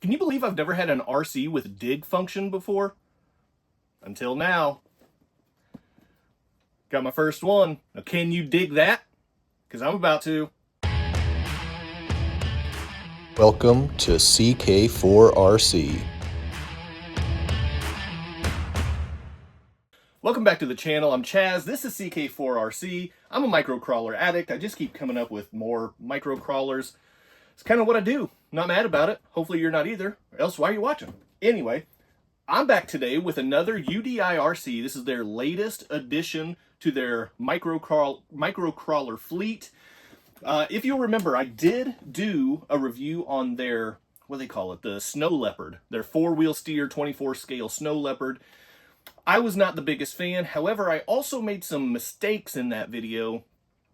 Can you believe I've never had an RC with dig function before? Until now. Got my first one. Now can you dig that? Because I'm about to. Welcome to CK4RC. Welcome back to the channel. I'm Chaz. This is CK4RC. I'm a microcrawler addict. I just keep coming up with more microcrawlers. It's kind of what I do. Not mad about it. Hopefully you're not either. Or else why are you watching? Anyway, I'm back today with another UDIRC. This is their latest addition to their microcrawler fleet. If you'll remember, I did do a review on their, what do they call it? The Snow Leopard. Their 4-wheel steer 24 scale Snow Leopard. I was not the biggest fan. However, I also made some mistakes in that video.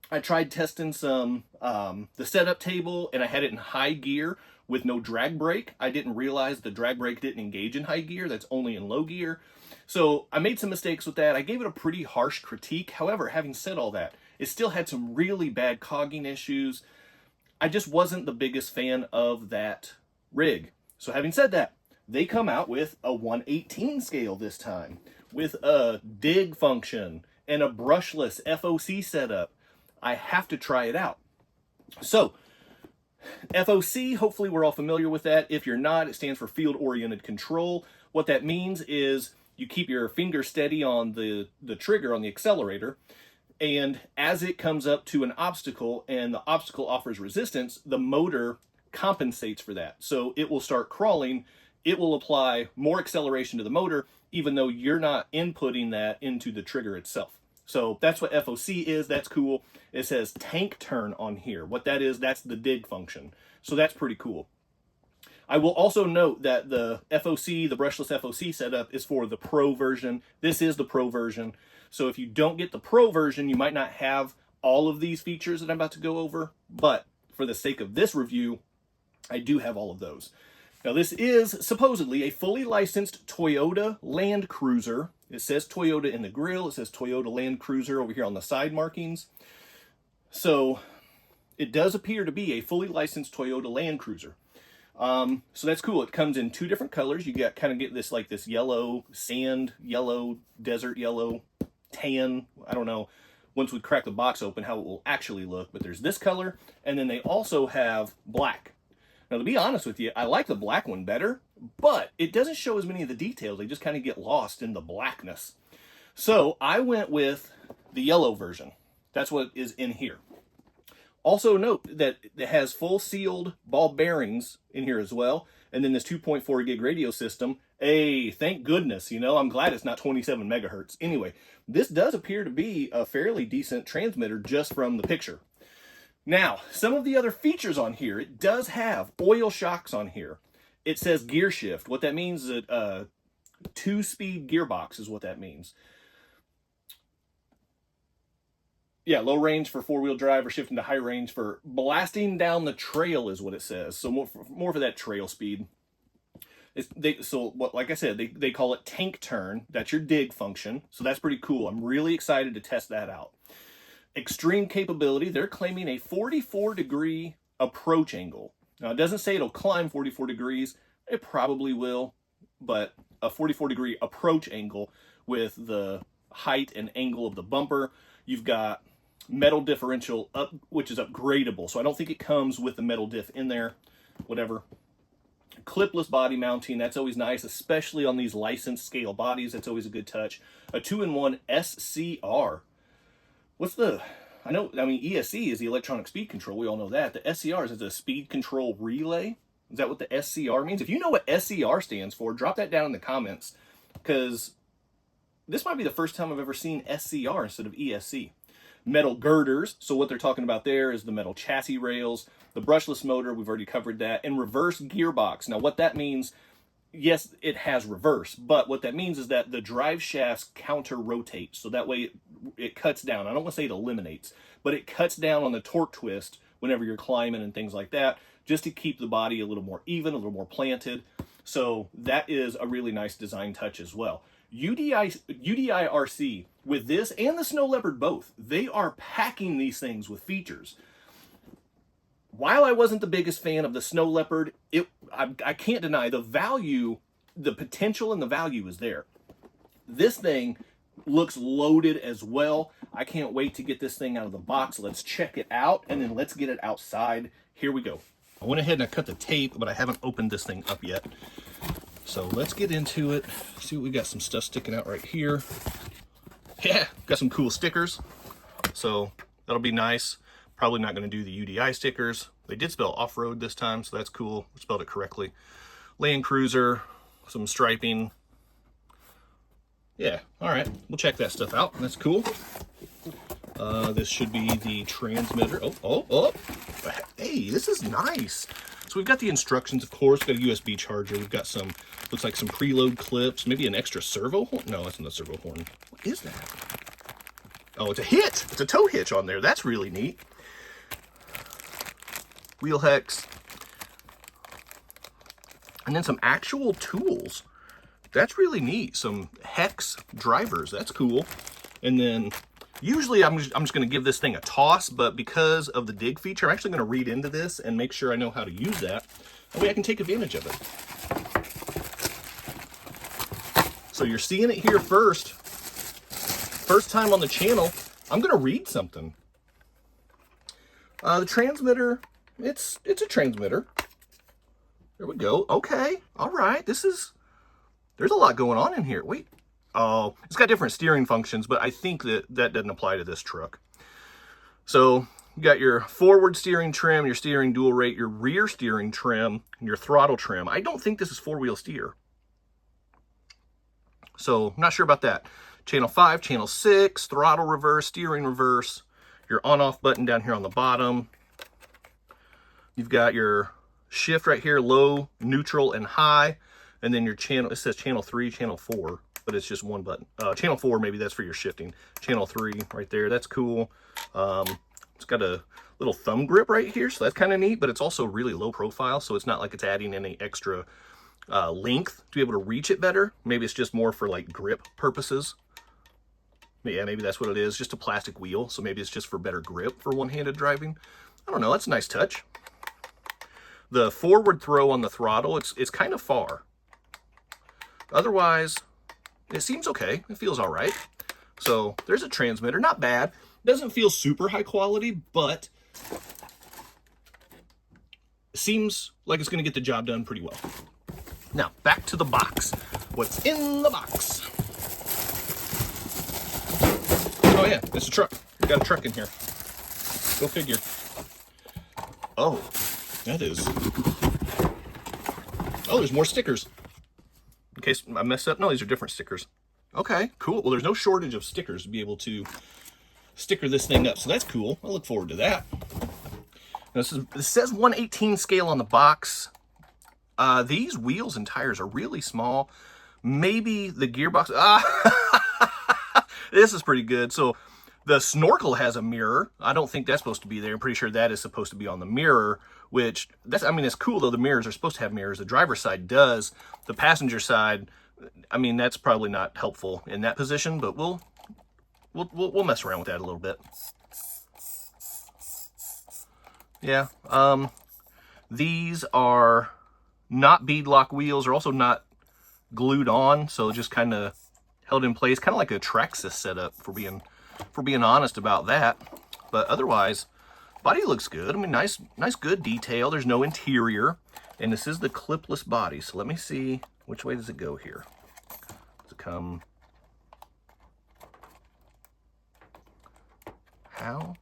I tried testing some, the setup table, and I had it in high gear with no drag brake. I didn't realize the drag brake didn't engage in high gear. That's only in low gear. So I made some mistakes with that. I gave it a pretty harsh critique. However, having said all that, it still had some really bad cogging issues. I just wasn't the biggest fan of that rig. So having said that, they come out with a 1/18 scale this time, with a dig function and a brushless FOC setup. I have to try it out. So, FOC, hopefully we're all familiar with that. If you're not, it stands for Field Oriented Control. What that means is you keep your finger steady on the trigger, on the accelerator, and as it comes up to an obstacle and the obstacle offers resistance, the motor compensates for that. So it will start crawling. It will apply more acceleration to the motor, even though you're not inputting that into the trigger itself. So that's what FOC is. That's cool. It says tank turn on here. What that is, that's the dig function. So that's pretty cool. I will also note that the FOC, the brushless FOC setup, is for the Pro version. This is the Pro version. So if you don't get the Pro version, you might not have all of these features that I'm about to go over. But for the sake of this review, I do have all of those. Now this is supposedly a fully licensed Toyota Land Cruiser. It says Toyota in the grill. It says Toyota Land Cruiser over here on the side markings. So it does appear to be a fully licensed Toyota Land Cruiser. So that's cool. It comes in 2 different colors. You get this like this yellow, sand yellow, desert yellow, tan. I don't know, once we crack the box open, how it will actually look. But there's this color, and then they also have black. Now, to be honest with you, I like the black one better, but it doesn't show as many of the details. They just kind of get lost in the blackness. So I went with the yellow version. That's what is in here. Also note that it has full sealed ball bearings in here as well. And then this 2.4 gig radio system. Hey, thank goodness, you know, I'm glad it's not 27 megahertz. Anyway, this does appear to be a fairly decent transmitter just from the picture. Now, some of the other features on here, it does have oil shocks on here. It says gear shift. What that means is a 2-speed gearbox is what that means. Yeah, low range for 4-wheel drive or shifting to high range for blasting down the trail is what it says. So more for that trail speed. Like I said, they call it tank turn. That's your dig function. So that's pretty cool. I'm really excited to test that out. Extreme capability, they're claiming a 44-degree approach angle. Now, it doesn't say it'll climb 44 degrees. It probably will, but a 44-degree approach angle with the height and angle of the bumper. You've got metal differential up, which is upgradable. So I don't think it comes with the metal diff in there, whatever. Clipless body mounting, that's always nice, especially on these licensed scale bodies. That's always a good touch. A 2-in-1 SCR. ESC is the electronic speed control. We all know that. The SCR is a speed control relay. Is that what the SCR means? If you know what SCR stands for, drop that down in the comments, because this might be the first time I've ever seen SCR instead of ESC. Metal girders. So what they're talking about there is the metal chassis rails, the brushless motor. We've already covered that. And reverse gearbox. Now what that means, yes, it has reverse, but what that means is that the drive shafts counter rotate. So that way it cuts down. I don't want to say it eliminates, but it cuts down on the torque twist whenever you're climbing and things like that, just to keep the body a little more even, a little more planted. So that is a really nice design touch as well. UDIRC, with this and the Snow Leopard both, they are packing these things with features. while I wasn't the biggest fan of the Snow Leopard, I can't deny the value, the potential and the value is there. This thing looks loaded as well. I can't wait to get this thing out of the box. Let's check it out, and then let's get it outside. Here we go. I went ahead and I cut the tape, but I haven't opened this thing up yet. So let's get into it. See what we got. Some stuff sticking out right here. Yeah, got some cool stickers. So that'll be nice. Probably not going to do the UDI stickers. They did spell off-road this time, so that's cool. We spelled it correctly. Land Cruiser, some striping. Yeah, all right. We'll check that stuff out. That's cool. This should be the transmitter. Oh. Hey, this is nice. So we've got the instructions, of course. We've got a USB charger. We've got some, looks like some preload clips. Maybe an extra servo horn. No, that's not a servo horn. What is that? Oh, it's a hitch. It's a tow hitch on there. That's really neat. Wheel hex. And then some actual tools. That's really neat. Some hex drivers. That's cool. And then usually I'm just going to give this thing a toss, but because of the dig feature, I'm actually going to read into this and make sure I know how to use that. That way I can take advantage of it. So you're seeing it here first. First time on the channel, I'm going to read something. The transmitter, it's a transmitter. There we go. Okay. All right. There's a lot going on in here. Wait. Oh, it's got different steering functions, but I think that doesn't apply to this truck. So you got your forward steering trim, your steering dual rate, your rear steering trim, and your throttle trim. I don't think this is four-wheel steer. So I'm not sure about that. Channel 5, channel 6, throttle reverse, steering reverse, your on-off button down here on the bottom. You've got your shift right here, low, neutral, and high. And then your channel, it says channel 3, channel 4, but it's just one button. Channel 4, maybe that's for your shifting. Channel 3 right there, that's cool. It's got a little thumb grip right here, so that's kind of neat, but it's also really low profile, so it's not like it's adding any extra length to be able to reach it better. Maybe it's just more for like grip purposes. Yeah, maybe that's what it is, just a plastic wheel, so maybe it's just for better grip for one-handed driving. I don't know, that's a nice touch. The forward throw on the throttle, it's kind of far. Otherwise, it seems okay. It feels all right. So there's a transmitter, not bad. Doesn't feel super high quality, but seems like it's going to get the job done pretty well. Now, back to the box. What's in the box? Oh yeah, it's a truck. We got a truck in here. Go figure. Oh, that is... Oh, there's more stickers. In case I messed up, no, these are different stickers. Okay, cool. Well, there's no shortage of stickers to be able to sticker this thing up, so that's cool. I look forward to that. Now, this says 1/18 scale on the box. These wheels and tires are really small. Maybe the gearbox... This is pretty good. So the snorkel has a mirror. I don't think that's supposed to be there. I'm pretty sure that is supposed to be on the mirror, which, I mean, it's cool though. The mirrors are supposed to have mirrors. The driver's side does. The passenger side, I mean, that's probably not helpful in that position, but we'll mess around with that a little bit. Yeah. These are not beadlock wheels. They're also not glued on, so just kind of held in place, kind of like a Traxxas setup, for being honest about that. But otherwise, body looks good. I mean, nice good detail. There's no interior, and this is the clipless body. So let me see, which way does it go here? Does it come? How?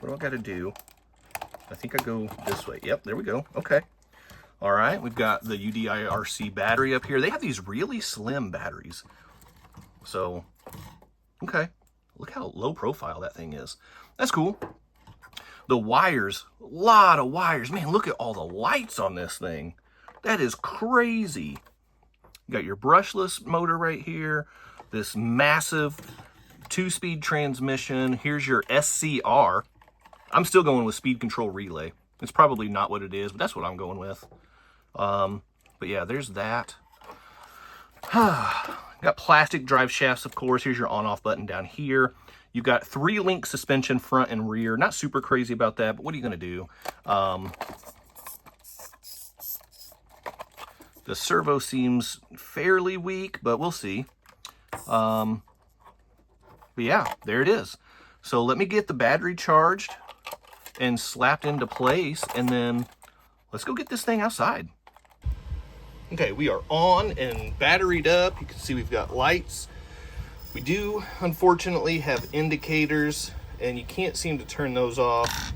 What do I got to do? I think I go this way. Yep, there we go. Okay. All right, we've got the UDIRC battery up here. They have these really slim batteries. So, okay. Look how low profile that thing is. That's cool. The wires, a lot of wires. Man, look at all the lights on this thing. That is crazy. You got your brushless motor right here. This massive 2-speed transmission. Here's your SCR. I'm still going with speed control relay. It's probably not what it is, but that's what I'm going with. But yeah, there's that. Got plastic drive shafts, of course. Here's your on-off button down here. You've got 3-link suspension front and rear. Not super crazy about that, but what are you going to do? The servo seems fairly weak, but we'll see. But yeah, there it is. So let me get the battery charged and slapped into place, and then let's go get this thing outside. Okay, we are on and batteried up. You can see we've got lights. We do, unfortunately, have indicators, and you can't seem to turn those off.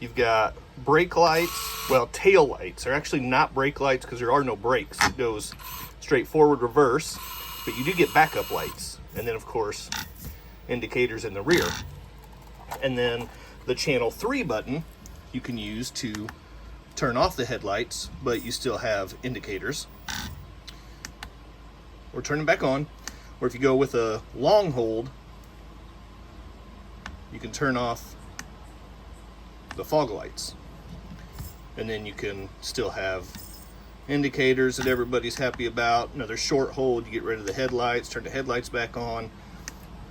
You've got brake lights, well, tail lights. They're actually not brake lights because there are no brakes. It goes straight forward, reverse, but you do get backup lights. And then, of course, indicators in the rear. And then the channel 3 button you can use to turn off the headlights, but you still have indicators. Or turn them back on. Or if you go with a long hold, you can turn off the fog lights. And then you can still have indicators that everybody's happy about. Another short hold, you get rid of the headlights, turn the headlights back on.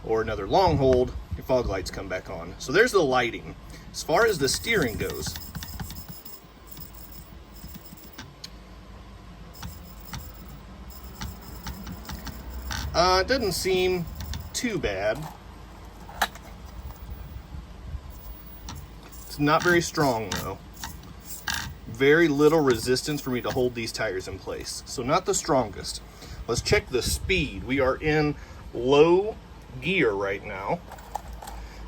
Or another long hold, your fog lights come back on. So there's the lighting. As far as the steering goes, it doesn't seem too bad. It's not very strong though. Very little resistance for me to hold these tires in place. So not the strongest. Let's check the speed. We are in low gear right now.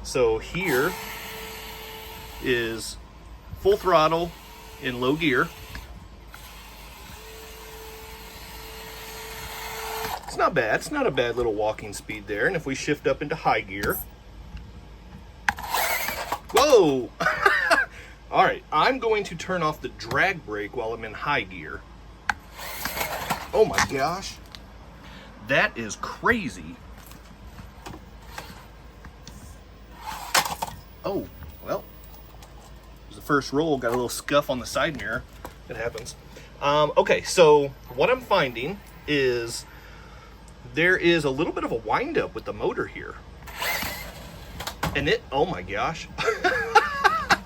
So here is full throttle in low gear. It's not bad. It's not a bad little walking speed there. And if we shift up into high gear. Whoa! All right, I'm going to turn off the drag brake while I'm in high gear. Oh my gosh. That is crazy. Oh, well, it was the first roll, got a little scuff on the side mirror. It happens. Okay, so what I'm finding is there is a little bit of a wind-up with the motor here. And it, oh my gosh,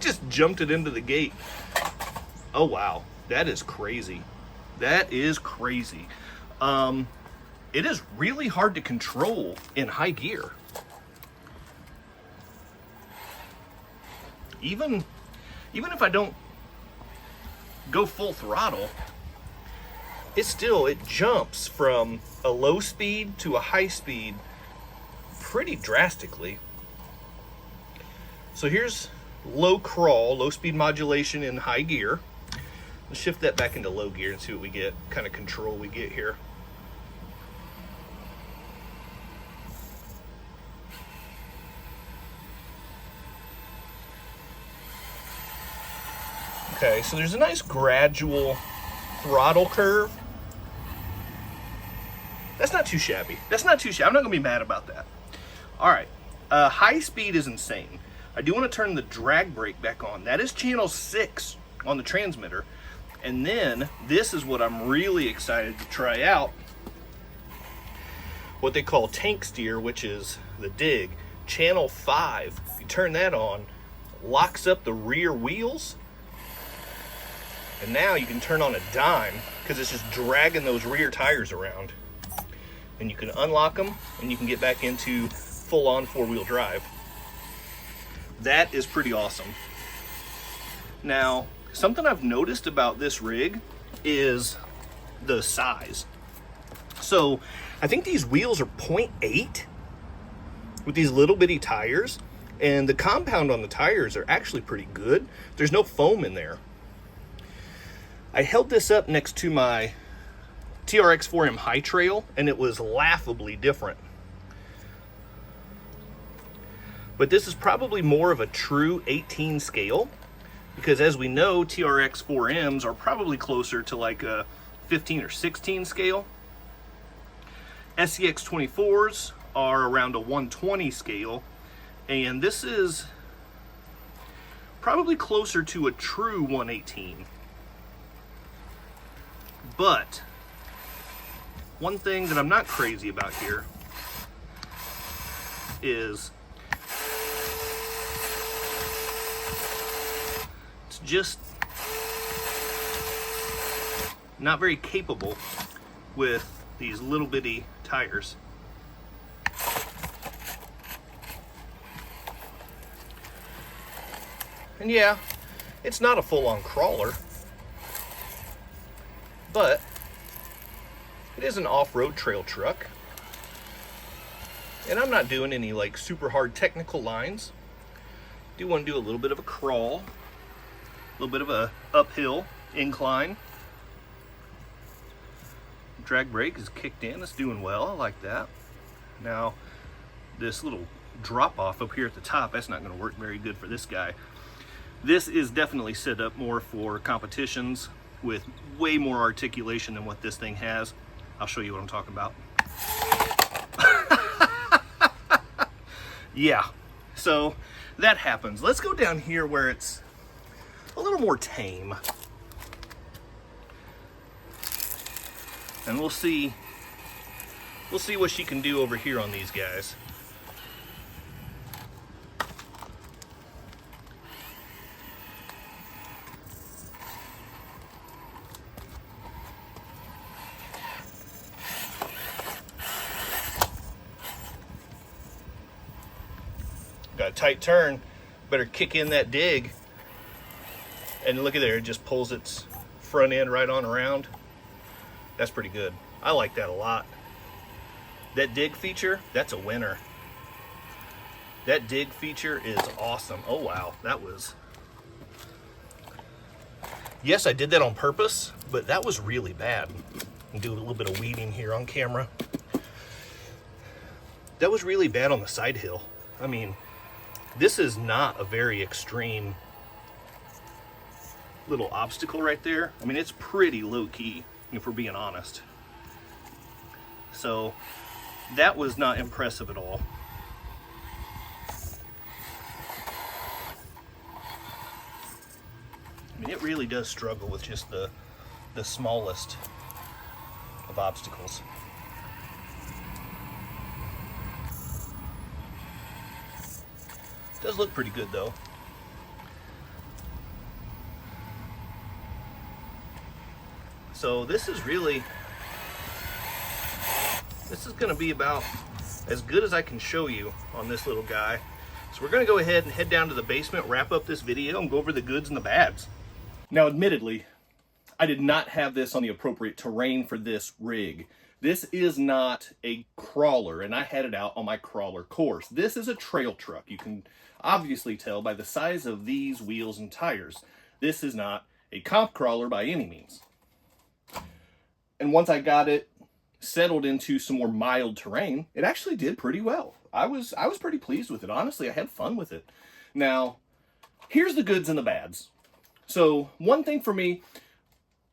just jumped it into the gate. Oh wow, that is crazy. That is crazy. It is really hard to control in high gear. Even if I don't go full throttle, it jumps from a low speed to a high speed pretty drastically. So here's low crawl, low speed modulation in high gear. Let's shift that back into low gear and see what we get, kind of control we get here. Okay, so there's a nice gradual throttle curve. That's not too shabby. That's not too shabby. I'm not gonna be mad about that. All right, high speed is insane. I do want to turn the drag brake back on. That is channel 6 on the transmitter. And then this is what I'm really excited to try out. What they call tank steer, which is the dig. Channel 5, if you turn that on, locks up the rear wheels. And now you can turn on a dime because it's just dragging those rear tires around. And you can unlock them and you can get back into full-on 4-wheel drive. That is pretty awesome. Now, something I've noticed about this rig is the size. So I think these wheels are 0.8 with these little bitty tires, and the compound on the tires are actually pretty good. There's no foam in there. I held this up next to my TRX 4M High Trail, and it was laughably different. But this is probably more of a true 18 scale, because as we know, TRX 4Ms are probably closer to like a 15 or 16 scale. SCX24s are around a 120 scale, and this is probably closer to a true 118. But one thing that I'm not crazy about here is just not very capable with these little bitty tires. And yeah, it's not a full-on crawler, but it is an off-road trail truck. And I'm not doing any like super hard technical lines. Do want to do a little bit of a crawl, a little bit of a uphill incline. Drag brake is kicked in, it's doing well, I like that. Now, this little drop off up here at the top, that's not gonna work very good for this guy. This is definitely set up more for competitions with way more articulation than what this thing has. I'll show you what I'm talking about. Yeah, so that happens. Let's go down here where it's a little more tame. And we'll see what she can do over here on these guys. Got a tight turn, better kick in that dig. And look at there, it just pulls its front end right on around. That's pretty good. I like that a lot. That dig feature, that's a winner. That dig feature is awesome. Oh wow, that was... Yes, I did that on purpose, but that was really bad. I'll do a little bit of weeding here on camera. That was really bad on the side hill. I mean, this is not a very extreme little obstacle right there. I mean, it's pretty low key, if we're being honest. So that was not impressive at all. I mean, it really does struggle with just the smallest of obstacles. It does look pretty good though. So this is going to be about as good as I can show you on this little guy. So we're going to go ahead and head down to the basement, wrap up this video, and go over the goods and the bads. Now, admittedly, I did not have this on the appropriate terrain for this rig. This is not a crawler, and I had it out on my crawler course. This is a trail truck. You can obviously tell by the size of these wheels and tires. This is not a comp crawler by any means. And once I got it settled into some more mild terrain, it actually did pretty well. I was pretty pleased with it. Honestly, I had fun with it. Now, here's the goods and the bads. So one thing for me,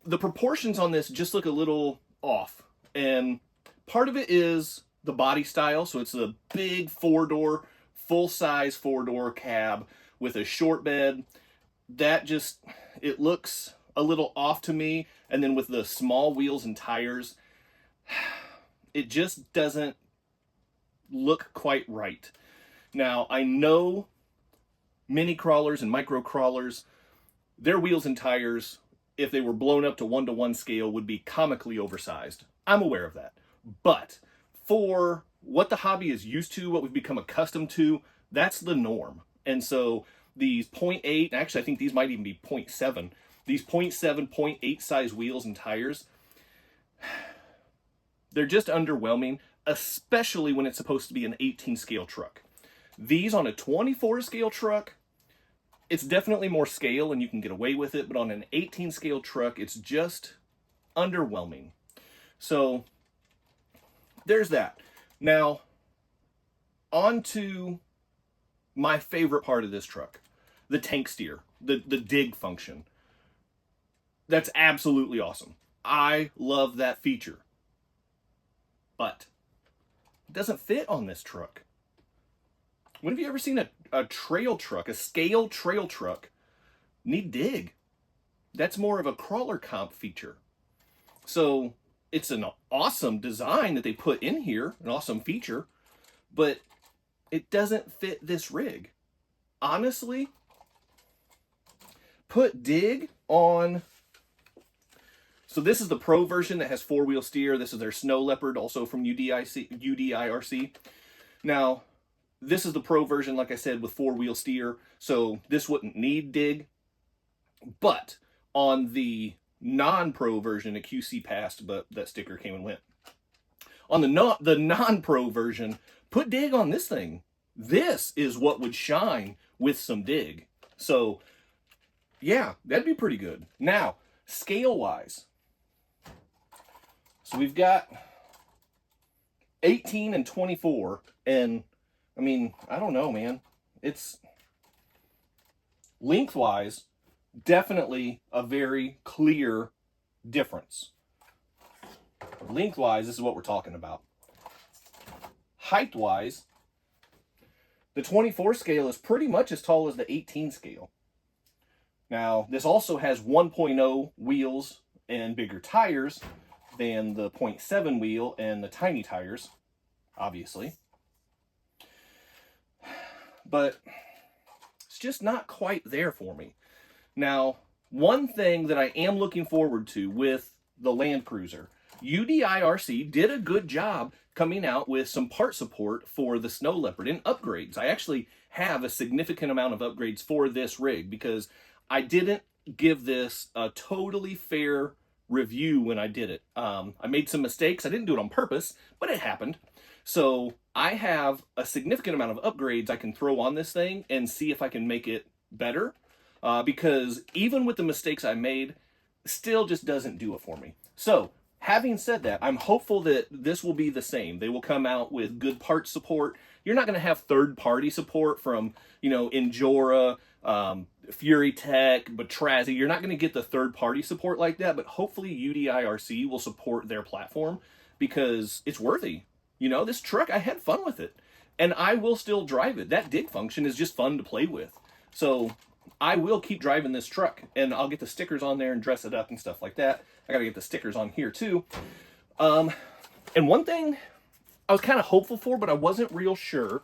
the proportions on this just look a little off. And part of it is the body style. So it's a big four-door, full-size four-door cab with a short bed. That just, it looks a little off to me. And then with the small wheels and tires, it just doesn't look quite right. Now, I know mini crawlers and micro crawlers, their wheels and tires, if they were blown up to 1-to-1 scale, would be comically oversized. I'm aware of that. But for what the hobby is used to, what we've become accustomed to, that's the norm. And so these 0.8, actually I think these might even be 0.7, these 0.7, 0.8 size wheels and tires, they're just underwhelming, especially when it's supposed to be an 18 scale truck. These on a 24 scale truck, it's definitely more scale and you can get away with it, but on an 18 scale truck, it's just underwhelming. So there's that. Now, on to my favorite part of this truck, the tank steer, the dig function. That's absolutely awesome. I love that feature. But it doesn't fit on this truck. When have you ever seen a trail truck, a scale trail truck, need dig? That's more of a crawler comp feature. So it's an awesome design that they put in here, an awesome feature, but it doesn't fit this rig. Honestly, put dig on. So this is the Pro version that has 4-wheel steer. This is their Snow Leopard, also from UDIRC. Now, this is the Pro version, like I said, with 4-wheel steer. So this wouldn't need dig. But on the non-Pro version, a QC passed, but that sticker came and went. On the non-Pro version, put dig on this thing. This is what would shine with some dig. So, yeah, that'd be pretty good. Now, scale-wise. So we've got 18 and 24, and I mean, I don't know, man. It's lengthwise definitely a very clear difference. Lengthwise, this is what we're talking about. Height-wise, the 24 scale is pretty much as tall as the 18 scale. Now, this also has 1.0 wheels and bigger tires than the 0.7 wheel and the tiny tires, obviously. But it's just not quite there for me. Now, one thing that I am looking forward to with the Land Cruiser, UDIRC did a good job coming out with some part support for the Snow Leopard and upgrades. I actually have a significant amount of upgrades for this rig because I didn't give this a totally fair review when I did it. I made some mistakes. I didn't do it on purpose, but it happened. So I have a significant amount of upgrades I can throw on this thing and see if I can make it better. Because even with the mistakes I made, still just doesn't do it for me. So having said that, I'm hopeful that this will be the same. They will come out with good part support. You're not going to have third-party support from, Injora, Fury Tech, Batrazi. You're not going to get the third-party support like that, but hopefully UDIRC will support their platform because it's worthy. This truck, I had fun with it, and I will still drive it. That dig function is just fun to play with. So I will keep driving this truck, and I'll get the stickers on there and dress it up and stuff like that. I got to get the stickers on here too. And one thing I was kind of hopeful for, but I wasn't real sure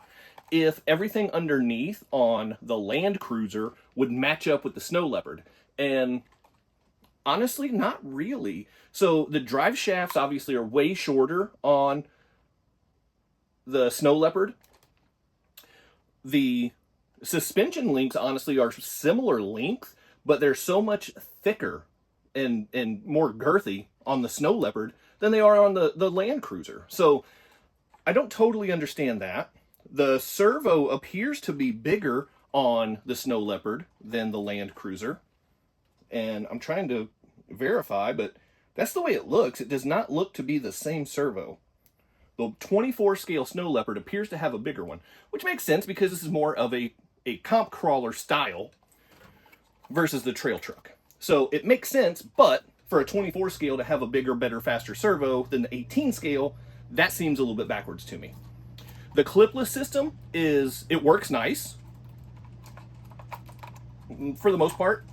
if everything underneath on the Land Cruiser would match up with the Snow Leopard. And honestly, not really. So the drive shafts obviously are way shorter on the Snow Leopard. The suspension links honestly are similar length, but they're so much thicker and more girthy on the Snow Leopard than they are on the Land Cruiser. So I don't totally understand that. The servo appears to be bigger on the Snow Leopard than the Land Cruiser. And I'm trying to verify, but that's the way it looks. It does not look to be the same servo. The 24 scale Snow Leopard appears to have a bigger one, which makes sense because this is more of a comp crawler style versus the trail truck. So it makes sense, but for a 24 scale to have a bigger, better, faster servo than the 18 scale, that seems a little bit backwards to me. The clipless system it works nice for the most part.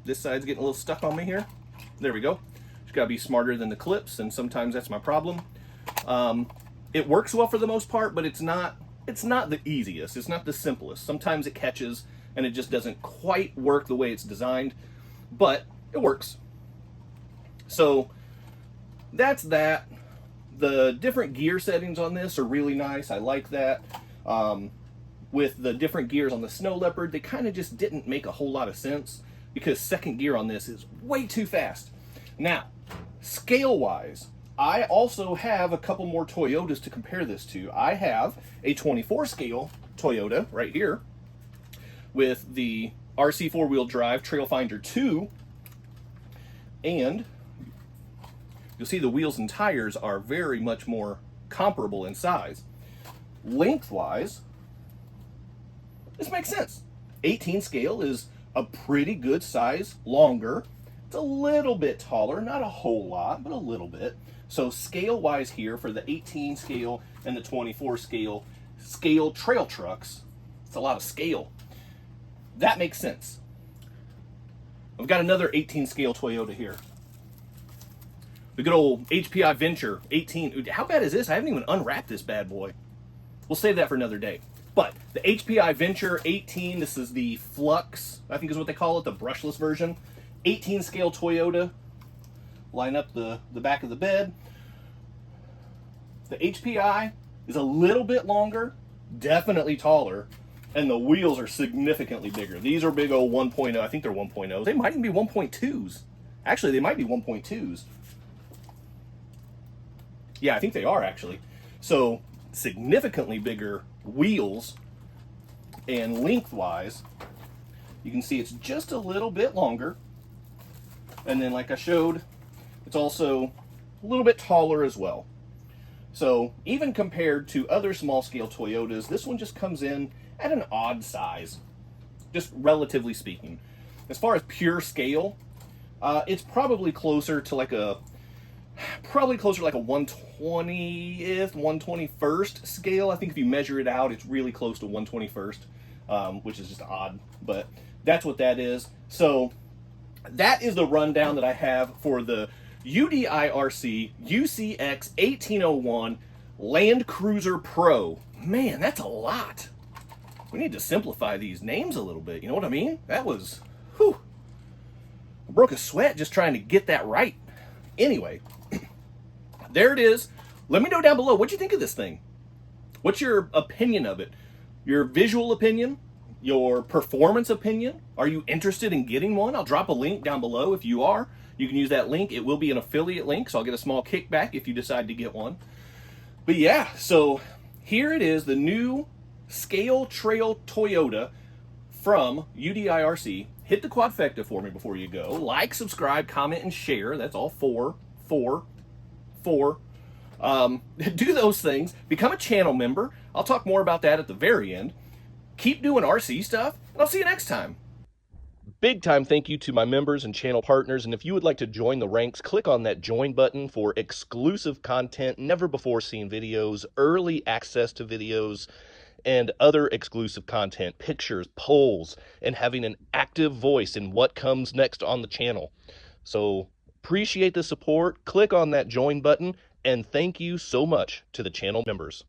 This side's getting a little stuck on me here. There we go. Just gotta be smarter than the clips, and sometimes that's my problem. It works well for the most part, but it's not the easiest. It's not the simplest. Sometimes it catches and it just doesn't quite work the way it's designed, but it works. So that's that. The different gear settings on this are really nice. I like that. With the different gears on the Snow Leopard, they kind of just didn't make a whole lot of sense because second gear on this is way too fast. Now, scale-wise, I also have a couple more Toyotas to compare this to. I have a 24 scale Toyota right here with the RC 4-wheel drive Trailfinder 2, and you'll see the wheels and tires are very much more comparable in size. Lengthwise, this makes sense. 18 scale is a pretty good size, longer. It's a little bit taller, not a whole lot, but a little bit. So scale-wise here for the 18 scale and the 24 scale trail trucks, it's a lot of scale. That makes sense. I've got another 18 scale Toyota here. The good old HPI Venture 18. How bad is this? I haven't even unwrapped this bad boy. We'll save that for another day. But the HPI Venture 18, this is the Flux, I think is what they call it, the brushless version. 18 scale Toyota. Line up the back of the bed. The HPI is a little bit longer, definitely taller, and the wheels are significantly bigger. These are big old 1.0, I think they're 1.0s. They might even be 1.2s. Actually, they might be 1.2s. Yeah, I think they are actually. So, significantly bigger wheels, and lengthwise, you can see it's just a little bit longer. And then, like I showed, it's also a little bit taller as well. So even compared to other small scale Toyotas, this one just comes in at an odd size, just relatively speaking. As far as pure scale, it's probably closer to like a 120th, 121st scale. I think if you measure it out, it's really close to 121st, which is just odd, but that's what that is. So that is the rundown that I have for the UDIRC UCX1801 Land Cruiser Pro. Man, that's a lot. We need to simplify these names a little bit. You know what I mean? That was, whew. I broke a sweat just trying to get that right. Anyway, there it is. Let me know down below what you think of this thing. What's your opinion of it? Your visual opinion? Your performance opinion? Are you interested in getting one? I'll drop a link down below if you are. You can use that link. It will be an affiliate link, so I'll get a small kickback if you decide to get one. But yeah, so here it is, the new Scale Trail Toyota from UDIRC. Hit the quadfecta for me before you go. Like, subscribe, comment, and share. That's all four. Do those things. Become a channel member. I'll talk more about that at the very end. Keep doing RC stuff, and I'll see you next time. Big time thank you to my members and channel partners, and if you would like to join the ranks, click on that join button for exclusive content, never before seen videos, early access to videos, and other exclusive content, pictures, polls, and having an active voice in what comes next on the channel. So appreciate the support. Click on that join button, and thank you so much to the channel members.